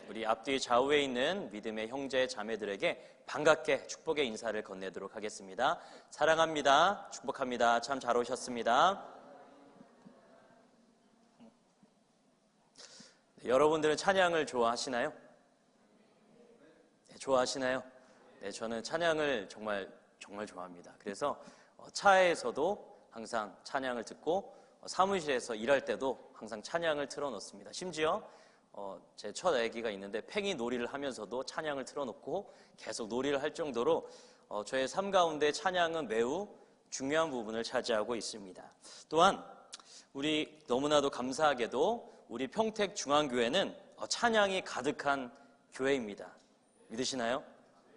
우리 앞뒤 좌우에 있는 믿음의 형제 자매들에게 반갑게 축복의 인사를 건네도록 하겠습니다. 사랑합니다. 축복합니다. 참 잘 오셨습니다. 여러분들은 찬양을 좋아하시나요? 네, 좋아하시나요? 네, 저는 찬양을 정말 좋아합니다. 그래서 차에서도 항상 찬양을 듣고 사무실에서 일할 때도 항상 찬양을 틀어놓습니다. 심지어 제 첫 아기가 있는데 팽이 놀이를 하면서도 찬양을 틀어놓고 계속 놀이를 할 정도로 저의 삶 가운데 찬양은 매우 중요한 부분을 차지하고 있습니다. 또한 우리 너무나도 감사하게도 우리 평택중앙교회는 찬양이 가득한 교회입니다. 믿으시나요?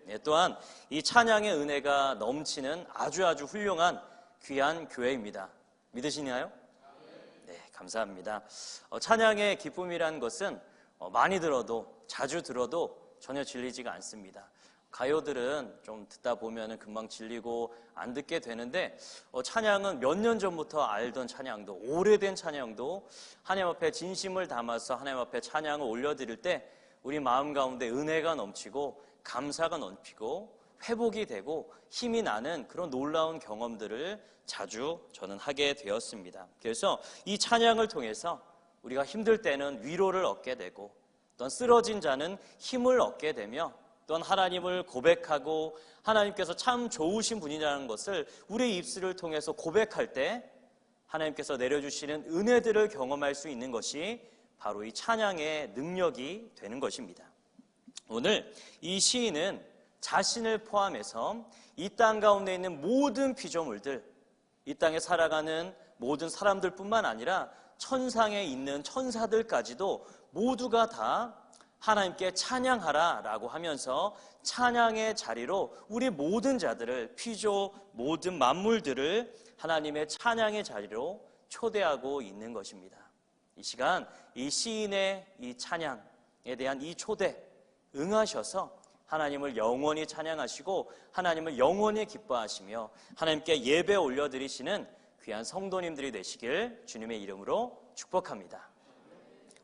네, 또한 이 찬양의 은혜가 넘치는 아주 훌륭한 귀한 교회입니다. 믿으시나요? 네, 감사합니다. 찬양의 기쁨이란 것은 많이 들어도 자주 들어도 전혀 질리지가 않습니다. 가요들은 좀 듣다 보면 금방 질리고 안 듣게 되는데 찬양은 몇 년 전부터 알던 찬양도, 오래된 찬양도 하나님 앞에 진심을 담아서 하나님 앞에 찬양을 올려드릴 때 우리 마음 가운데 은혜가 넘치고 감사가 넘치고 회복이 되고 힘이 나는 그런 놀라운 경험들을 자주 저는 하게 되었습니다. 그래서 이 찬양을 통해서 우리가 힘들 때는 위로를 얻게 되고 또한 쓰러진 자는 힘을 얻게 되며 또한 하나님을 고백하고 하나님께서 참 좋으신 분이라는 것을 우리의 입술을 통해서 고백할 때 하나님께서 내려주시는 은혜들을 경험할 수 있는 것이 바로 이 찬양의 능력이 되는 것입니다. 오늘 이 시인은 자신을 포함해서 이 땅 가운데 있는 모든 피조물들, 이 땅에 살아가는 모든 사람들뿐만 아니라 천상에 있는 천사들까지도 모두가 다 하나님께 찬양하라 라고 하면서 찬양의 자리로 우리 모든 자들을, 피조 모든 만물들을 하나님의 찬양의 자리로 초대하고 있는 것입니다. 이 시간 이 시인의 이 찬양에 대한 이 초대 응하셔서 하나님을 영원히 찬양하시고 하나님을 영원히 기뻐하시며 하나님께 예배 올려드리시는 귀한 성도님들이 되시길 주님의 이름으로 축복합니다.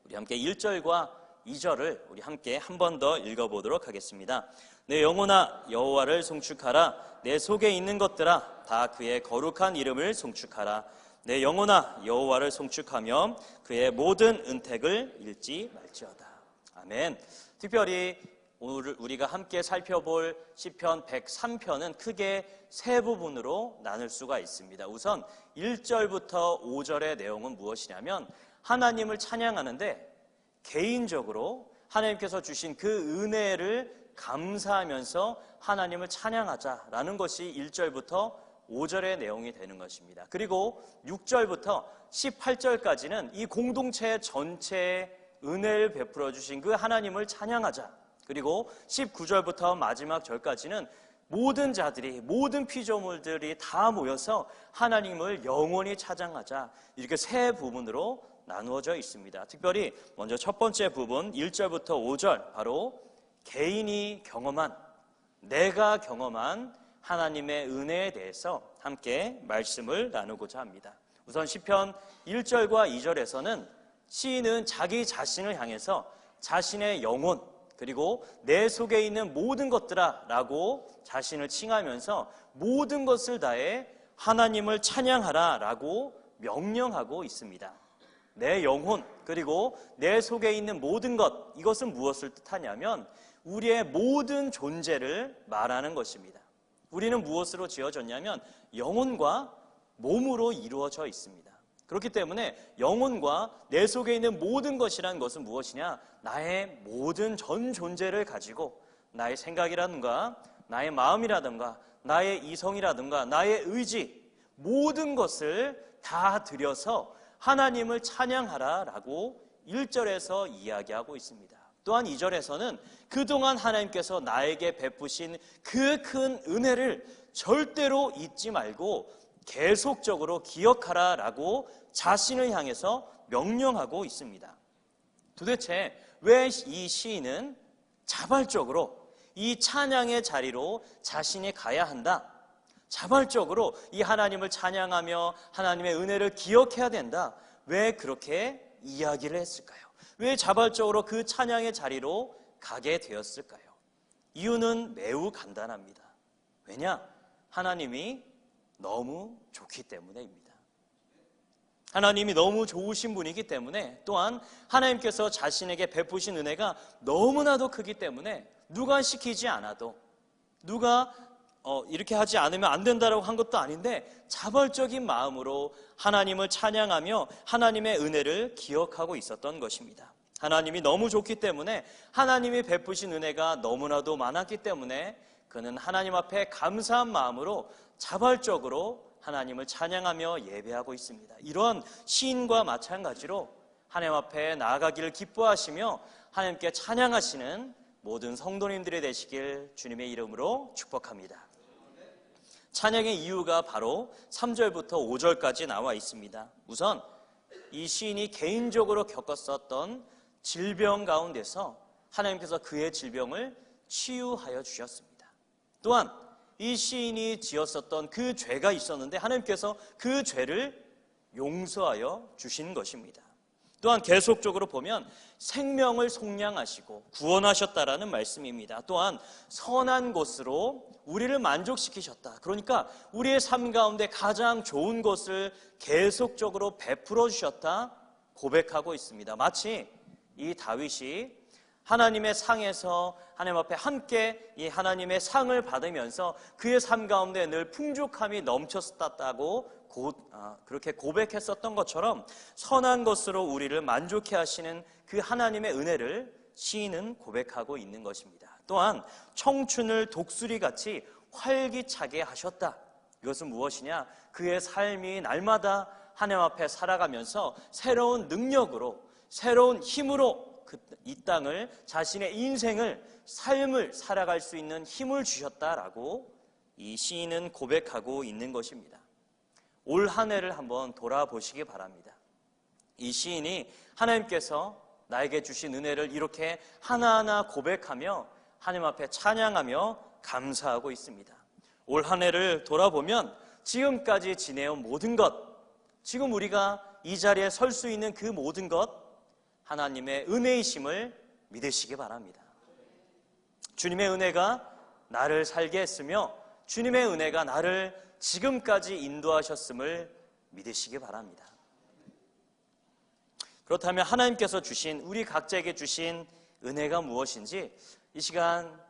우리 함께 1절과 2절을 우리 함께 한 번 더 읽어보도록 하겠습니다. 내 영혼아 여호와를 송축하라. 내 속에 있는 것들아 다 그의 거룩한 이름을 송축하라. 내 영혼아 여호와를 송축하며 그의 모든 은택을 잃지 말지어다. 아멘. 특별히 오늘 우리가 함께 살펴볼 시편 103편은 크게 세 부분으로 나눌 수가 있습니다. 우선 1절부터 5절의 내용은 무엇이냐면 하나님을 찬양하는데 개인적으로 하나님께서 주신 그 은혜를 감사하면서 하나님을 찬양하자라는 것이 1절부터 5절의 내용이 되는 것입니다. 그리고 6절부터 18절까지는 이 공동체 전체에 은혜를 베풀어 주신 그 하나님을 찬양하자. 그리고 19절부터 마지막 절까지는 모든 자들이, 모든 피조물들이 다 모여서 하나님을 영원히 찬양하자. 이렇게 세 부분으로 나누어져 있습니다. 특별히 먼저 첫 번째 부분 1절부터 5절, 바로 개인이 경험한, 내가 경험한 하나님의 은혜에 대해서 함께 말씀을 나누고자 합니다. 우선 시편 1절과 2절에서는 시인은 자기 자신을 향해서 자신의 영혼 그리고 내 속에 있는 모든 것들아 라고 자신을 칭하면서 모든 것을 다해 하나님을 찬양하라 라고 명령하고 있습니다. 내 영혼 그리고 내 속에 있는 모든 것, 이것은 무엇을 뜻하냐면 우리의 모든 존재를 말하는 것입니다. 우리는 무엇으로 지어졌냐면 영혼과 몸으로 이루어져 있습니다. 그렇기 때문에 영혼과 내 속에 있는 모든 것이란 것은 무엇이냐? 나의 모든 전 존재를 가지고 나의 생각이라든가 나의 마음이라든가 나의 이성이라든가 나의 의지, 모든 것을 다 들여서 하나님을 찬양하라 라고 1절에서 이야기하고 있습니다. 또한 2절에서는 그동안 하나님께서 나에게 베푸신 그 큰 은혜를 절대로 잊지 말고 계속적으로 기억하라 라고 자신을 향해서 명령하고 있습니다. 도대체 왜 이 시인은 자발적으로 이 찬양의 자리로 자신이 가야 한다? 자발적으로 이 하나님을 찬양하며 하나님의 은혜를 기억해야 된다. 왜 그렇게 이야기를 했을까요? 왜 자발적으로 그 찬양의 자리로 가게 되었을까요? 이유는 매우 간단합니다. 왜냐? 하나님이 너무 좋기 때문에입니다. 하나님이 너무 좋으신 분이기 때문에, 또한 하나님께서 자신에게 베푸신 은혜가 너무나도 크기 때문에 누가 시키지 않아도, 누가 이렇게 하지 않으면 안 된다라고 한 것도 아닌데 자발적인 마음으로 하나님을 찬양하며 하나님의 은혜를 기억하고 있었던 것입니다. 하나님이 너무 좋기 때문에, 하나님이 베푸신 은혜가 너무나도 많았기 때문에 그는 하나님 앞에 감사한 마음으로 자발적으로 하나님을 찬양하며 예배하고 있습니다. 이런 시인과 마찬가지로 하나님 앞에 나아가기를 기뻐하시며 하나님께 찬양하시는 모든 성도님들이 되시길 주님의 이름으로 축복합니다. 찬양의 이유가 바로 3절부터 5절까지 나와 있습니다. 우선 이 시인이 개인적으로 겪었었던 질병 가운데서 하나님께서 그의 질병을 치유하여 주셨습니다. 또한 이 시인이 지었었던 그 죄가 있었는데 하나님께서 그 죄를 용서하여 주신 것입니다. 또한 계속적으로 보면 생명을 속량하시고 구원하셨다라는 말씀입니다. 또한 선한 것으로 우리를 만족시키셨다. 그러니까 우리의 삶 가운데 가장 좋은 것을 계속적으로 베풀어 주셨다 고백하고 있습니다. 마치 이 다윗이 하나님의 상에서 하나님 앞에 함께 이 하나님의 상을 받으면서 그의 삶 가운데 늘 풍족함이 넘쳤었다고 그렇게 고백했었던 것처럼 선한 것으로 우리를 만족해 하시는 그 하나님의 은혜를 시인은 고백하고 있는 것입니다. 또한 청춘을 독수리같이 활기차게 하셨다. 이것은 무엇이냐? 그의 삶이 날마다 하나님 앞에 살아가면서 새로운 능력으로, 새로운 힘으로 이 땅을, 자신의 인생을, 삶을 살아갈 수 있는 힘을 주셨다라고 이 시인은 고백하고 있는 것입니다. 올 한 해를 한번 돌아보시기 바랍니다. 이 시인이 하나님께서 나에게 주신 은혜를 이렇게 하나하나 고백하며 하나님 앞에 찬양하며 감사하고 있습니다. 올 한 해를 돌아보면 지금까지 지내온 모든 것, 지금 우리가 이 자리에 설 수 있는 그 모든 것, 하나님의 은혜이심을 믿으시기 바랍니다. 주님의 은혜가 나를 살게 했으며 주님의 은혜가 나를 지금까지 인도하셨음을 믿으시기 바랍니다. 그렇다면 하나님께서 주신, 우리 각자에게 주신 은혜가 무엇인지 이 시간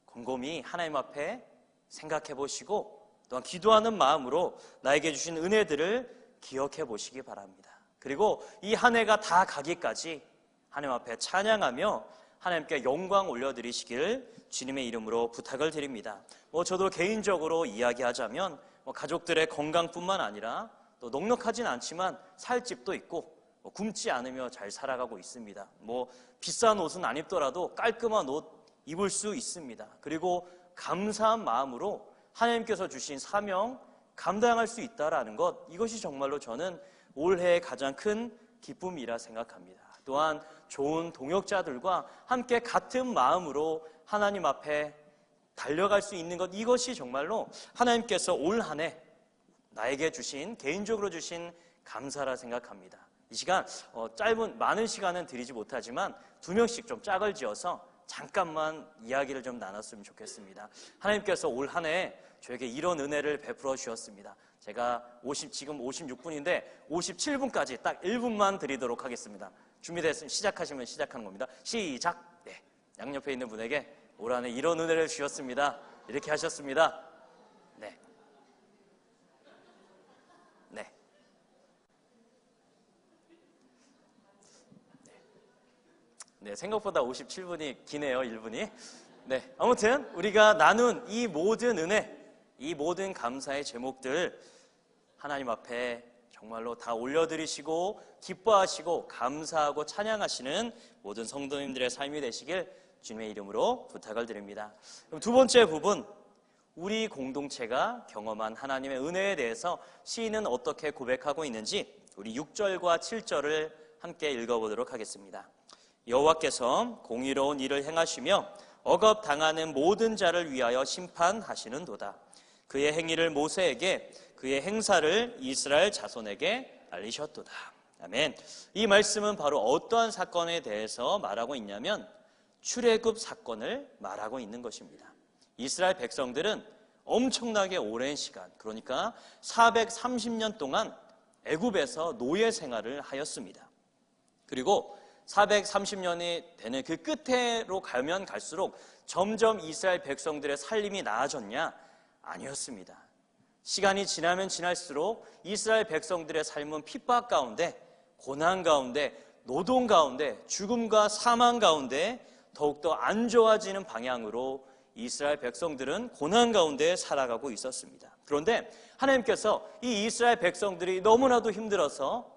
곰곰이 하나님 앞에 생각해 보시고 또한 기도하는 마음으로 나에게 주신 은혜들을 기억해 보시기 바랍니다. 그리고 이 한 해가 다 가기까지 하나님 앞에 찬양하며 하나님께 영광 올려드리시길 주님의 이름으로 부탁을 드립니다. 저도 개인적으로 이야기하자면 가족들의 건강뿐만 아니라 또 넉넉하진 않지만 살 집도 있고 굶지 않으며 잘 살아가고 있습니다. 비싼 옷은 안 입더라도 깔끔한 옷 입을 수 있습니다. 그리고 감사한 마음으로 하나님께서 주신 사명 감당할 수 있다라는 것, 이것이 정말로 저는 올해의 가장 큰 기쁨이라 생각합니다. 또한 좋은 동역자들과 함께 같은 마음으로 하나님 앞에 달려갈 수 있는 것, 이것이 정말로 하나님께서 올 한 해 나에게 주신, 개인적으로 주신 감사라 생각합니다. 이 시간 많은 시간은 드리지 못하지만 2명씩 좀 짝을 지어서 잠깐만 이야기를 좀 나눴으면 좋겠습니다. 하나님께서 올 한 해 저에게 이런 은혜를 베풀어 주셨습니다. 제가 지금 56분인데 57분까지 딱 1분만 드리도록 하겠습니다. 준비됐으면 시작하시면 시작하는 겁니다. 시작! 네, 양옆에 있는 분에게 올 한 해 이런 은혜를 주셨습니다. 이렇게 하셨습니다. 네. 네. 네, 생각보다 57분이 기네요, 1분이. 네, 아무튼 우리가 나눈 이 모든 은혜, 이 모든 감사의 제목들 하나님 앞에 정말로 다 올려드리시고 기뻐하시고 감사하고 찬양하시는 모든 성도님들의 삶이 되시길 주님의 이름으로 부탁을 드립니다. 그럼 두 번째 부분, 우리 공동체가 경험한 하나님의 은혜에 대해서 시인은 어떻게 고백하고 있는지 우리 6절과 7절을 함께 읽어보도록 하겠습니다. 여호와께서 공의로운 일을 행하시며 억압당하는 모든 자를 위하여 심판하시는도다. 그의 행위를 모세에게, 그의 행사를 이스라엘 자손에게 알리셨도다. 아멘. 이 말씀은 바로 어떠한 사건에 대해서 말하고 있냐면 출애굽 사건을 말하고 있는 것입니다. 이스라엘 백성들은 엄청나게 오랜 시간, 그러니까 430년 동안 애굽에서 노예 생활을 하였습니다. 그리고 430년이 되는 그 끝으로 가면 갈수록 점점 이스라엘 백성들의 살림이 나아졌냐? 아니었습니다. 시간이 지나면 지날수록 이스라엘 백성들의 삶은 핍박 가운데, 고난 가운데, 노동 가운데, 죽음과 사망 가운데 더욱더 안 좋아지는 방향으로 이스라엘 백성들은 고난 가운데 살아가고 있었습니다. 그런데 하나님께서 이 이스라엘 백성들이 너무나도 힘들어서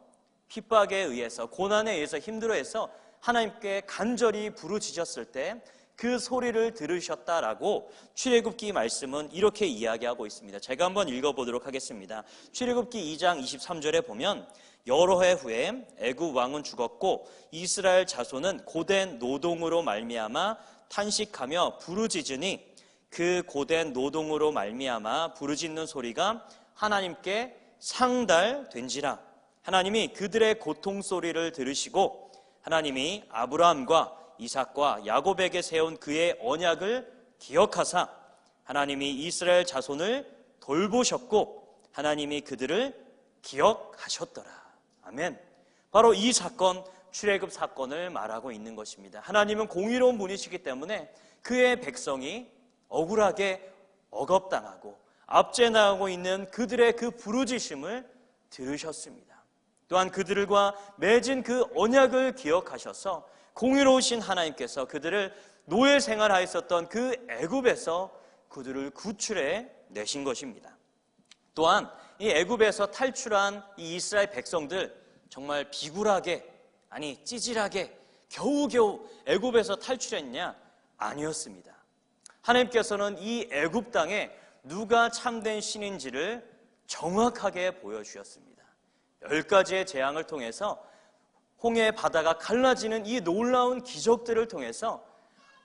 핍박에 의해서, 고난에 의해서 힘들어해서 하나님께 간절히 부르짖었을 때 그 소리를 들으셨다라고 출애굽기 말씀은 이렇게 이야기하고 있습니다. 제가 한번 읽어보도록 하겠습니다. 출애굽기 2장 23절에 보면 여러 해 후에 애굽 왕은 죽었고 이스라엘 자손은 고된 노동으로 말미암아 탄식하며 부르짖으니 그 고된 노동으로 말미암아 부르짖는 소리가 하나님께 상달된지라. 하나님이 그들의 고통 소리를 들으시고 하나님이 아브라함과 이삭과 야곱에게 세운 그의 언약을 기억하사 하나님이 이스라엘 자손을 돌보셨고 하나님이 그들을 기억하셨더라. 아멘. 바로 이 사건, 출애굽 사건을 말하고 있는 것입니다. 하나님은 공의로운 분이시기 때문에 그의 백성이 억울하게 억압당하고 압제나가고 있는 그들의 그 부르짖음을 들으셨습니다. 또한 그들과 맺은 그 언약을 기억하셔서 공의로우신 하나님께서 그들을 노예 생활하였었던 그 애굽에서 그들을 구출해 내신 것입니다. 또한 이 애굽에서 탈출한 이 이스라엘 백성들 정말 비굴하게, 아니 찌질하게 겨우겨우 애굽에서 탈출했냐? 아니었습니다. 하나님께서는 이 애굽 땅에 누가 참된 신인지를 정확하게 보여주셨습니다. 10가지의 재앙을 통해서 홍해 바다가 갈라지는 이 놀라운 기적들을 통해서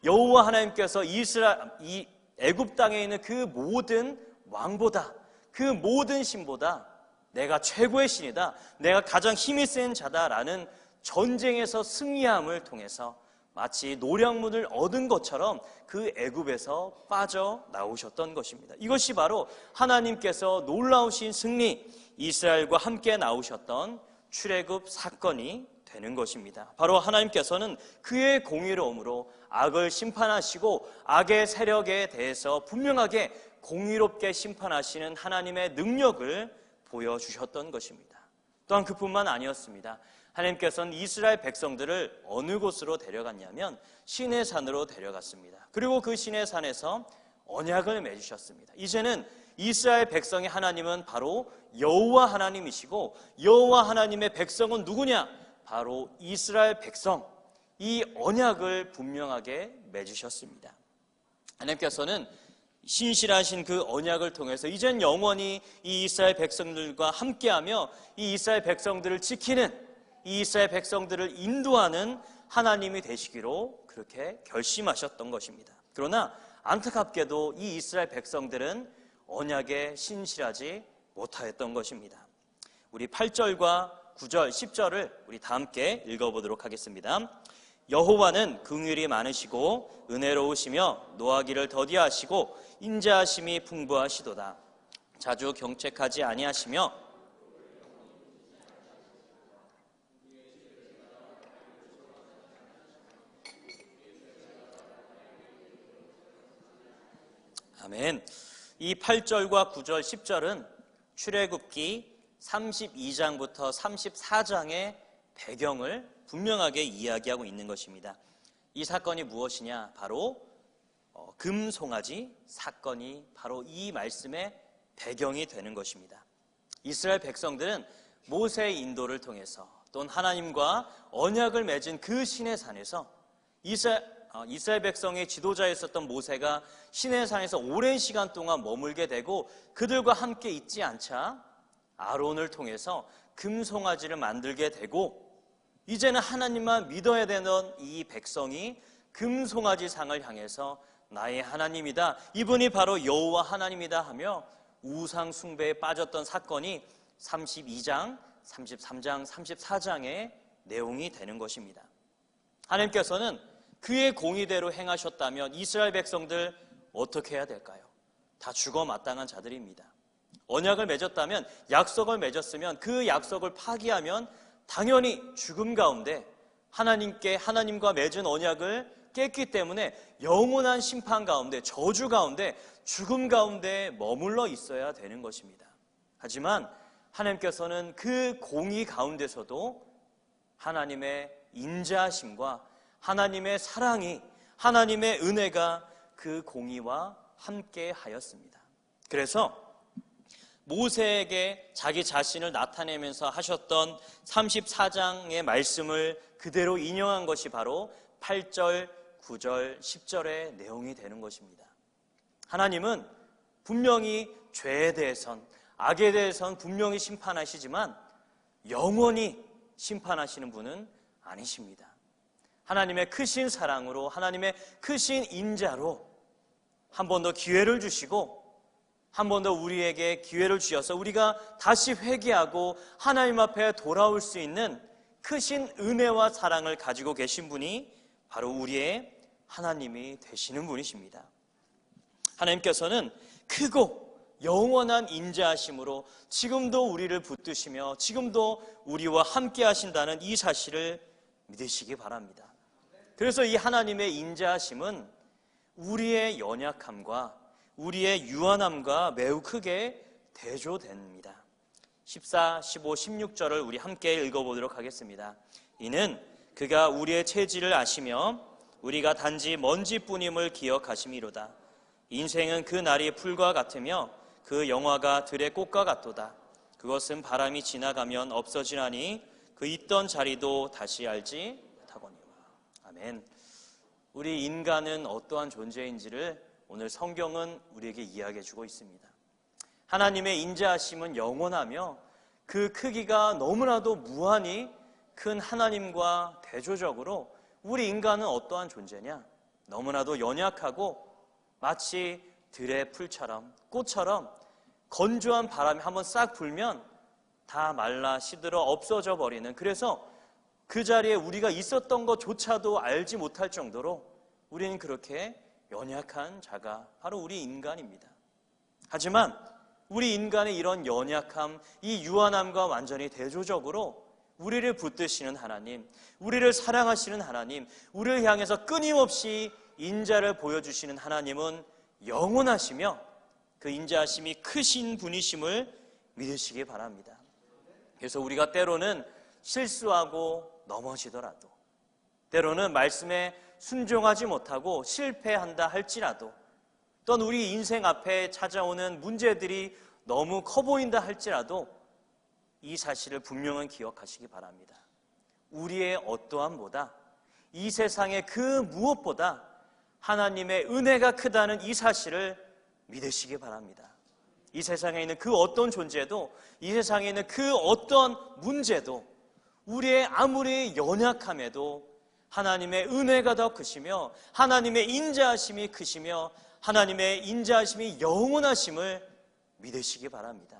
여호와 하나님께서 이 애굽 땅에 있는 그 모든 왕보다, 그 모든 신보다 내가 최고의 신이다, 내가 가장 힘이 센 자다라는 전쟁에서 승리함을 통해서 마치 노량문을 얻은 것처럼 그 애굽에서 빠져나오셨던 것입니다. 이것이 바로 하나님께서 놀라우신 승리, 이스라엘과 함께 나오셨던 출애굽 사건이 되는 것입니다. 바로 하나님께서는 그의 공의로움으로 악을 심판하시고 악의 세력에 대해서 분명하게 공의롭게 심판하시는 하나님의 능력을 보여주셨던 것입니다. 또한 그뿐만 아니었습니다. 하나님께서는 이스라엘 백성들을 어느 곳으로 데려갔냐면 시내산으로 데려갔습니다. 그리고 그 시내산에서 언약을 맺으셨습니다. 이제는 이스라엘 백성의 하나님은 바로 여호와 하나님이시고 여호와 하나님의 백성은 누구냐? 바로 이스라엘 백성, 이 언약을 분명하게 맺으셨습니다. 하나님께서는 신실하신 그 언약을 통해서 이젠 영원히 이 이스라엘 백성들과 함께하며 이 이스라엘 백성들을 지키는, 이 이스라엘 백성들을 인도하는 하나님이 되시기로 그렇게 결심하셨던 것입니다. 그러나 안타깝게도 이 이스라엘 백성들은 언약에 신실하지 못하였던 것입니다. 우리 8절과 9절, 10절을 우리 다 함께 읽어보도록 하겠습니다. 여호와는 긍휼이 많으시고 은혜로우시며 노하기를 더디하시고 인자하심이 풍부하시도다. 자주 경책하지 아니하시며 아멘. 이 8절과 9절, 10절은 출애굽기 32장부터 34장의 배경을 분명하게 이야기하고 있는 것입니다. 이 사건이 무엇이냐? 바로 금송아지 사건이 바로 이 말씀의 배경이 되는 것입니다. 이스라엘 백성들은 모세의 인도를 통해서 또는 하나님과 언약을 맺은 그 시내산에서 이스라엘 백성의 지도자였었던 모세가 시내산에서 오랜 시간 동안 머물게 되고 그들과 함께 있지 않자 아론을 통해서 금송아지를 만들게 되고 이제는 하나님만 믿어야 되는 이 백성이 금송아지 상을 향해서 나의 하나님이다, 이분이 바로 여호와 하나님이다 하며 우상 숭배에 빠졌던 사건이 32장 33장, 34장의 내용이 되는 것입니다. 하나님께서는 그의 공의대로 행하셨다면 이스라엘 백성들 어떻게 해야 될까요? 다 죽어 마땅한 자들입니다. 언약을 맺었다면, 약속을 맺었으면 그 약속을 파기하면 당연히 죽음 가운데 하나님과 맺은 언약을 깼기 때문에 영원한 심판 가운데, 저주 가운데, 죽음 가운데 머물러 있어야 되는 것입니다. 하지만 하나님께서는 그 공의 가운데서도 하나님의 인자하심과 하나님의 사랑이, 하나님의 은혜가 그 공의와 함께 하였습니다. 그래서 모세에게 자기 자신을 나타내면서 하셨던 34장의 말씀을 그대로 인용한 것이 바로 8절, 9절, 10절의 내용이 되는 것입니다. 하나님은 분명히 죄에 대해선, 악에 대해선 분명히 심판하시지만 영원히 심판하시는 분은 아니십니다. 하나님의 크신 사랑으로, 하나님의 크신 인자로 한 번 더 기회를 주시고, 한 번 더 우리에게 기회를 주셔서 우리가 다시 회개하고 하나님 앞에 돌아올 수 있는 크신 은혜와 사랑을 가지고 계신 분이 바로 우리의 하나님이 되시는 분이십니다. 하나님께서는 크고 영원한 인자하심으로 지금도 우리를 붙드시며 지금도 우리와 함께 하신다는 이 사실을 믿으시기 바랍니다. 그래서 이 하나님의 인자하심은 우리의 연약함과 우리의 유한함과 매우 크게 대조됩니다. 14, 15, 16절을 우리 함께 읽어보도록 하겠습니다. 이는 그가 우리의 체질을 아시며 우리가 단지 먼지뿐임을 기억하심이로다. 인생은 그 날이 풀과 같으며 그 영화가 들의 꽃과 같도다. 그것은 바람이 지나가면 없어지나니 그 있던 자리도 다시 알지 못하거니와. 아멘. 우리 인간은 어떠한 존재인지를 오늘 성경은 우리에게 이야기해 주고 있습니다. 하나님의 인자하심은 영원하며 그 크기가 너무나도 무한히 큰 하나님과 대조적으로 우리 인간은 어떠한 존재냐? 너무나도 연약하고 마치 들의 풀처럼, 꽃처럼 건조한 바람이 한번 싹 불면 다 말라 시들어 없어져 버리는, 그래서 그 자리에 우리가 있었던 것조차도 알지 못할 정도로 우리는 그렇게 연약한 자가 바로 우리 인간입니다. 하지만 우리 인간의 이런 연약함, 이 유한함과 완전히 대조적으로 우리를 붙드시는 하나님, 우리를 사랑하시는 하나님, 우리를 향해서 끊임없이 인자를 보여주시는 하나님은 영원하시며 그 인자하심이 크신 분이심을 믿으시기 바랍니다. 그래서 우리가 때로는 실수하고 넘어지더라도, 때로는 말씀에 순종하지 못하고 실패한다 할지라도, 또는 우리 인생 앞에 찾아오는 문제들이 너무 커 보인다 할지라도 이 사실을 분명히 기억하시기 바랍니다. 우리의 어떠함보다, 이 세상의 그 무엇보다 하나님의 은혜가 크다는 이 사실을 믿으시기 바랍니다. 이 세상에 있는 그 어떤 존재도, 이 세상에 있는 그 어떤 문제도, 우리의 아무리 연약함에도 하나님의 은혜가 더 크시며 하나님의 인자하심이 크시며 하나님의 인자하심이 영원하심을 믿으시기 바랍니다.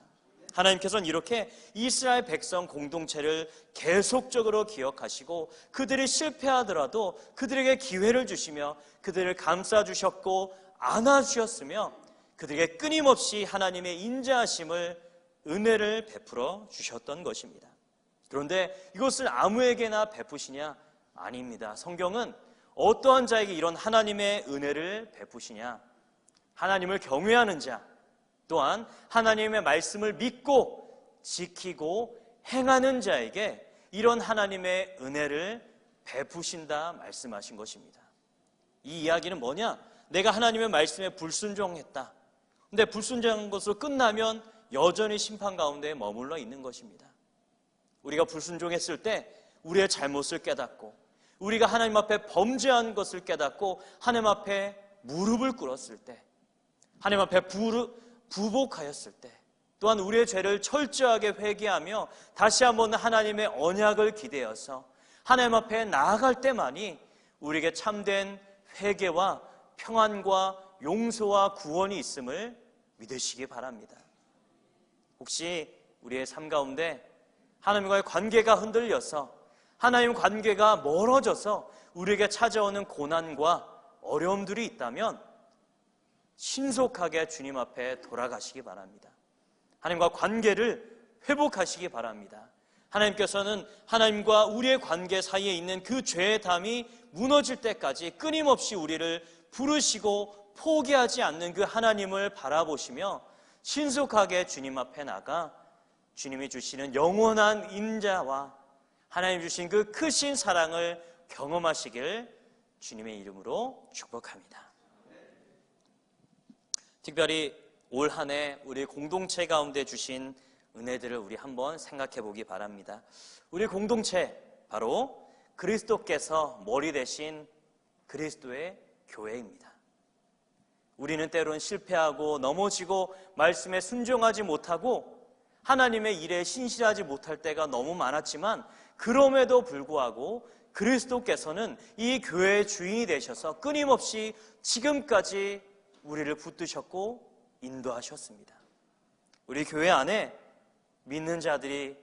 하나님께서는 이렇게 이스라엘 백성 공동체를 계속적으로 기억하시고 그들이 실패하더라도 그들에게 기회를 주시며 그들을 감싸주셨고 안아주셨으며 그들에게 끊임없이 하나님의 인자하심을, 은혜를 베풀어 주셨던 것입니다. 그런데 이것을 아무에게나 베푸시냐? 아닙니다. 성경은 어떠한 자에게 이런 하나님의 은혜를 베푸시냐? 하나님을 경외하는 자, 또한 하나님의 말씀을 믿고 지키고 행하는 자에게 이런 하나님의 은혜를 베푸신다 말씀하신 것입니다. 이 이야기는 뭐냐? 내가 하나님의 말씀에 불순종했다. 근데 불순종한 것으로 끝나면 여전히 심판 가운데 머물러 있는 것입니다. 우리가 불순종했을 때 우리의 잘못을 깨닫고 우리가 하나님 앞에 범죄한 것을 깨닫고 하나님 앞에 무릎을 꿇었을 때, 하나님 앞에 부복하였을 때, 또한 우리의 죄를 철저하게 회개하며 다시 한번 하나님의 언약을 기대어서 하나님 앞에 나아갈 때만이 우리에게 참된 회개와 평안과 용서와 구원이 있음을 믿으시기 바랍니다. 혹시 우리의 삶 가운데 하나님과의 관계가 흔들려서 하나님 관계가 멀어져서 우리에게 찾아오는 고난과 어려움들이 있다면 신속하게 주님 앞에 돌아가시기 바랍니다. 하나님과 관계를 회복하시기 바랍니다. 하나님께서는 하나님과 우리의 관계 사이에 있는 그 죄의 담이 무너질 때까지 끊임없이 우리를 부르시고 포기하지 않는 그 하나님을 바라보시며 신속하게 주님 앞에 나가 주님이 주시는 영원한 인자와 하나님 주신 그 크신 사랑을 경험하시길 주님의 이름으로 축복합니다. 특별히 올 한 해 우리 공동체 가운데 주신 은혜들을 우리 한번 생각해 보기 바랍니다. 우리 공동체 바로 그리스도께서 머리 대신 그리스도의 교회입니다. 우리는 때론 실패하고 넘어지고 말씀에 순종하지 못하고 하나님의 일에 신실하지 못할 때가 너무 많았지만 그럼에도 불구하고 그리스도께서는 이 교회의 주인이 되셔서 끊임없이 지금까지 우리를 붙드셨고 인도하셨습니다. 우리 교회 안에 믿는 자들이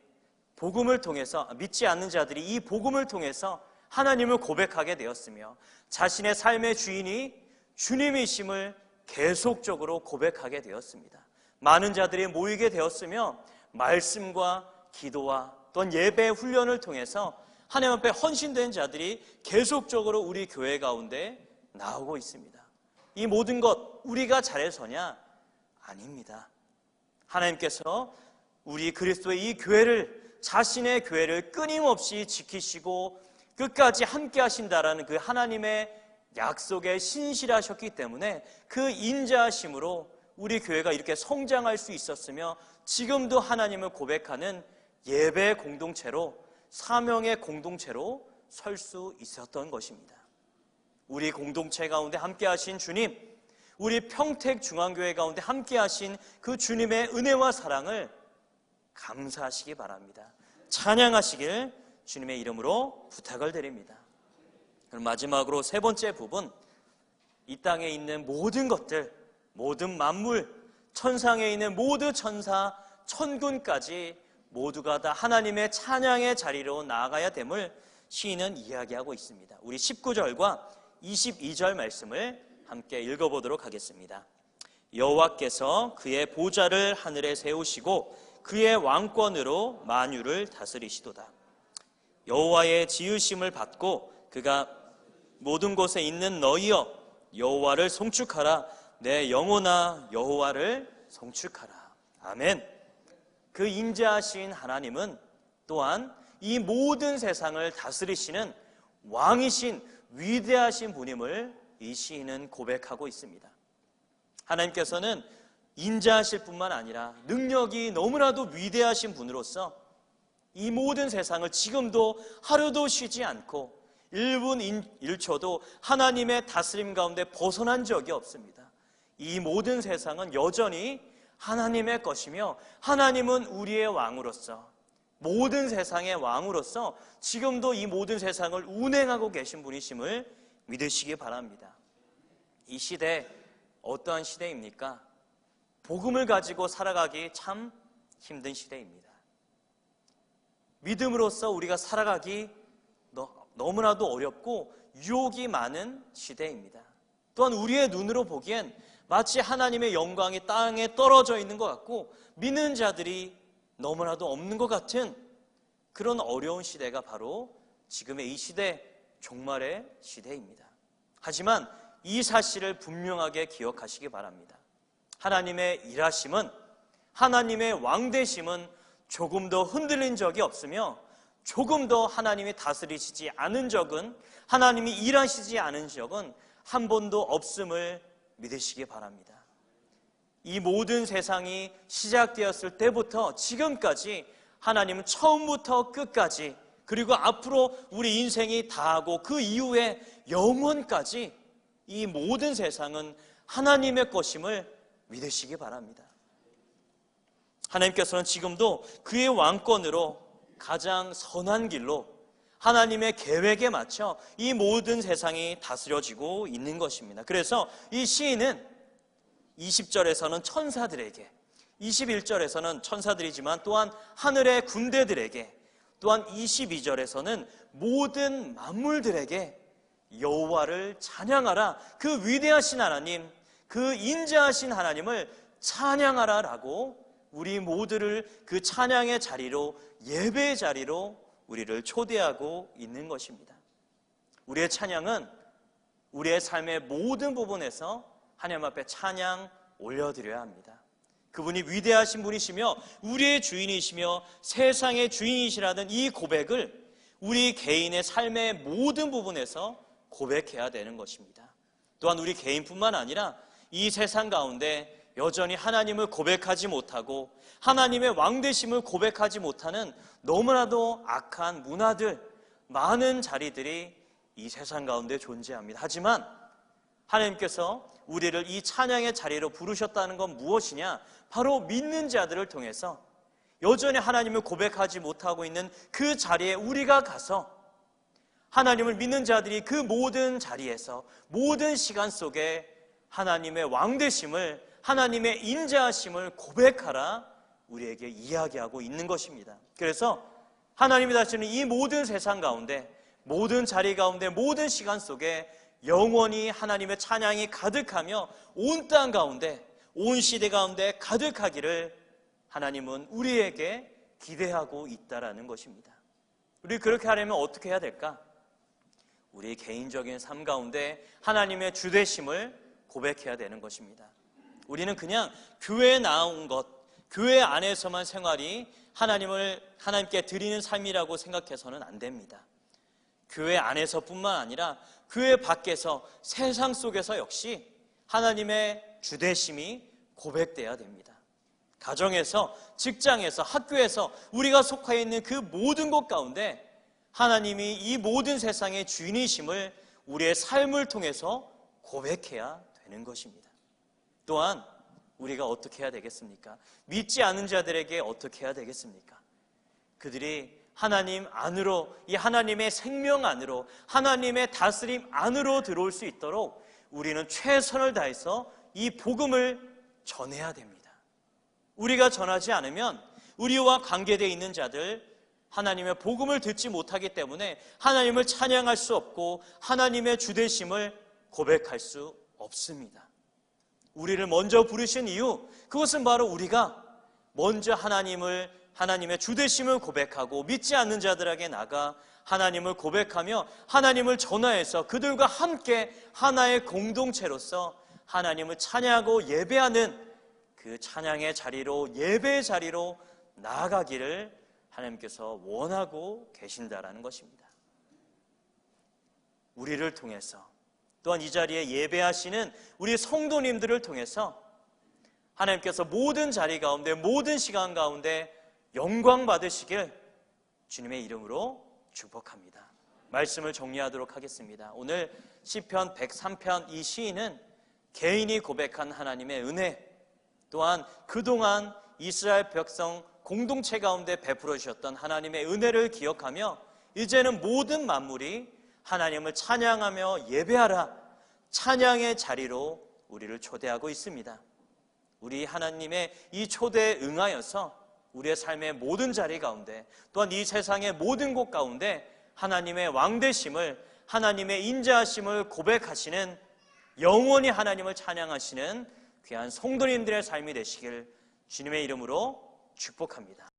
복음을 통해서 믿지 않는 자들이 이 복음을 통해서 하나님을 고백하게 되었으며 자신의 삶의 주인이 주님이심을 계속적으로 고백하게 되었습니다. 많은 자들이 모이게 되었으며 말씀과 기도와 또한 예배 훈련을 통해서 하나님 앞에 헌신된 자들이 계속적으로 우리 교회 가운데 나오고 있습니다. 이 모든 것 우리가 잘해서냐? 아닙니다. 하나님께서 우리 그리스도의 이 교회를 자신의 교회를 끊임없이 지키시고 끝까지 함께 하신다라는 그 하나님의 약속에 신실하셨기 때문에 그 인자하심으로 우리 교회가 이렇게 성장할 수 있었으며 지금도 하나님을 고백하는 예배 공동체로 사명의 공동체로 설 수 있었던 것입니다. 우리 공동체 가운데 함께 하신 주님, 우리 평택중앙교회 가운데 함께 하신 그 주님의 은혜와 사랑을 감사하시기 바랍니다. 찬양하시길 주님의 이름으로 부탁을 드립니다. 그럼 마지막으로 세 번째 부분, 이 땅에 있는 모든 것들, 모든 만물, 천상에 있는 모든 천사, 천군까지 모두가 다 하나님의 찬양의 자리로 나아가야 됨을 시인은 이야기하고 있습니다. 우리 19절과 22절 말씀을 함께 읽어보도록 하겠습니다. 여호와께서 그의 보좌를 하늘에 세우시고 그의 왕권으로 만유를 다스리시도다. 여호와의 지으심을 받고 그가 모든 곳에 있는 너희여 여호와를 송축하라. 내 영혼아 여호와를 송축하라. 아멘. 그 인자하신 하나님은 또한 이 모든 세상을 다스리시는 왕이신 위대하신 분임을 이 시인은 고백하고 있습니다. 하나님께서는 인자하실 뿐만 아니라 능력이 너무나도 위대하신 분으로서 이 모든 세상을 지금도 하루도 쉬지 않고 1분 1초도 하나님의 다스림 가운데 벗어난 적이 없습니다. 이 모든 세상은 여전히 하나님의 것이며 하나님은 우리의 왕으로서 모든 세상의 왕으로서 지금도 이 모든 세상을 운행하고 계신 분이심을 믿으시기 바랍니다. 이 시대 어떠한 시대입니까? 복음을 가지고 살아가기 참 힘든 시대입니다. 믿음으로써 우리가 살아가기 너무나도 어렵고 유혹이 많은 시대입니다. 또한 우리의 눈으로 보기엔 마치 하나님의 영광이 땅에 떨어져 있는 것 같고 믿는 자들이 너무나도 없는 것 같은 그런 어려운 시대가 바로 지금의 이 시대, 종말의 시대입니다. 하지만 이 사실을 분명하게 기억하시기 바랍니다. 하나님의 일하심은, 하나님의 왕되심은 조금 더 흔들린 적이 없으며 조금 더 하나님이 다스리시지 않은 적은, 하나님이 일하시지 않은 적은 한 번도 없음을 믿으시기 바랍니다. 이 모든 세상이 시작되었을 때부터 지금까지 하나님은 처음부터 끝까지 그리고 앞으로 우리 인생이 다하고 그 이후에 영원까지 이 모든 세상은 하나님의 것임을 믿으시기 바랍니다. 하나님께서는 지금도 그의 왕권으로 가장 선한 길로 하나님의 계획에 맞춰 이 모든 세상이 다스려지고 있는 것입니다. 그래서 이 시인은 20절에서는 천사들에게, 21절에서는 천사들이지만 또한 하늘의 군대들에게, 또한 22절에서는 모든 만물들에게 여호와를 찬양하라, 그 위대하신 하나님, 그 인자하신 하나님을 찬양하라 라고 우리 모두를 그 찬양의 자리로, 예배의 자리로 우리를 초대하고 있는 것입니다. 우리의 찬양은 우리의 삶의 모든 부분에서 하나님 앞에 찬양 올려드려야 합니다. 그분이 위대하신 분이시며 우리의 주인이시며 세상의 주인이시라는 이 고백을 우리 개인의 삶의 모든 부분에서 고백해야 되는 것입니다. 또한 우리 개인뿐만 아니라 이 세상 가운데 여전히 하나님을 고백하지 못하고 하나님의 왕되심을 고백하지 못하는 너무나도 악한 문화들, 많은 자리들이 이 세상 가운데 존재합니다. 하지만 하나님께서 우리를 이 찬양의 자리로 부르셨다는 건 무엇이냐? 바로 믿는 자들을 통해서 여전히 하나님을 고백하지 못하고 있는 그 자리에 우리가 가서 하나님을 믿는 자들이 그 모든 자리에서, 모든 시간 속에 하나님의 왕되심을, 하나님의 인자하심을 고백하라 우리에게 이야기하고 있는 것입니다. 그래서 하나님이 다시는 이 모든 세상 가운데, 모든 자리 가운데, 모든 시간 속에 영원히 하나님의 찬양이 가득하며 온 땅 가운데, 온 시대 가운데 가득하기를 하나님은 우리에게 기대하고 있다라는 것입니다. 우리 그렇게 하려면 어떻게 해야 될까? 우리 개인적인 삶 가운데 하나님의 주되심을 고백해야 되는 것입니다. 우리는 그냥 교회에 나온 것, 교회 안에서만 생활이 하나님께 드리는 삶이라고 생각해서는 안 됩니다. 교회 안에서뿐만 아니라 교회 밖에서, 세상 속에서 역시 하나님의 주되심이 고백돼야 됩니다. 가정에서, 직장에서, 학교에서 우리가 속해 있는 그 모든 곳 가운데 하나님이 이 모든 세상의 주인이심을 우리의 삶을 통해서 고백해야 되는 것입니다. 또한 우리가 어떻게 해야 되겠습니까? 믿지 않는 자들에게 어떻게 해야 되겠습니까? 그들이 하나님 안으로, 이 하나님의 생명 안으로, 하나님의 다스림 안으로 들어올 수 있도록 우리는 최선을 다해서 이 복음을 전해야 됩니다. 우리가 전하지 않으면 우리와 관계되어 있는 자들, 하나님의 복음을 듣지 못하기 때문에 하나님을 찬양할 수 없고 하나님의 주되심을 고백할 수 없습니다. 우리를 먼저 부르신 이유, 그것은 바로 우리가 먼저 하나님의 주되심을 고백하고 믿지 않는 자들에게 나가 하나님을 고백하며 하나님을 전하여서 그들과 함께 하나의 공동체로서 하나님을 찬양하고 예배하는 그 찬양의 자리로, 예배의 자리로 나아가기를 하나님께서 원하고 계신다라는 것입니다. 우리를 통해서, 또한 이 자리에 예배하시는 우리 성도님들을 통해서 하나님께서 모든 자리 가운데, 모든 시간 가운데 영광 받으시길 주님의 이름으로 축복합니다. 말씀을 정리하도록 하겠습니다. 오늘 시편 103편, 이 시인은 개인이 고백한 하나님의 은혜, 또한 그동안 이스라엘 백성 공동체 가운데 베풀어 주셨던 하나님의 은혜를 기억하며 이제는 모든 만물이 하나님을 찬양하며 예배하라, 찬양의 자리로 우리를 초대하고 있습니다. 우리 하나님의 이 초대에 응하여서 우리의 삶의 모든 자리 가운데, 또한 이 세상의 모든 곳 가운데 하나님의 왕되심을, 하나님의 인자하심을 고백하시는, 영원히 하나님을 찬양하시는 귀한 성도님들의 삶이 되시길 주님의 이름으로 축복합니다.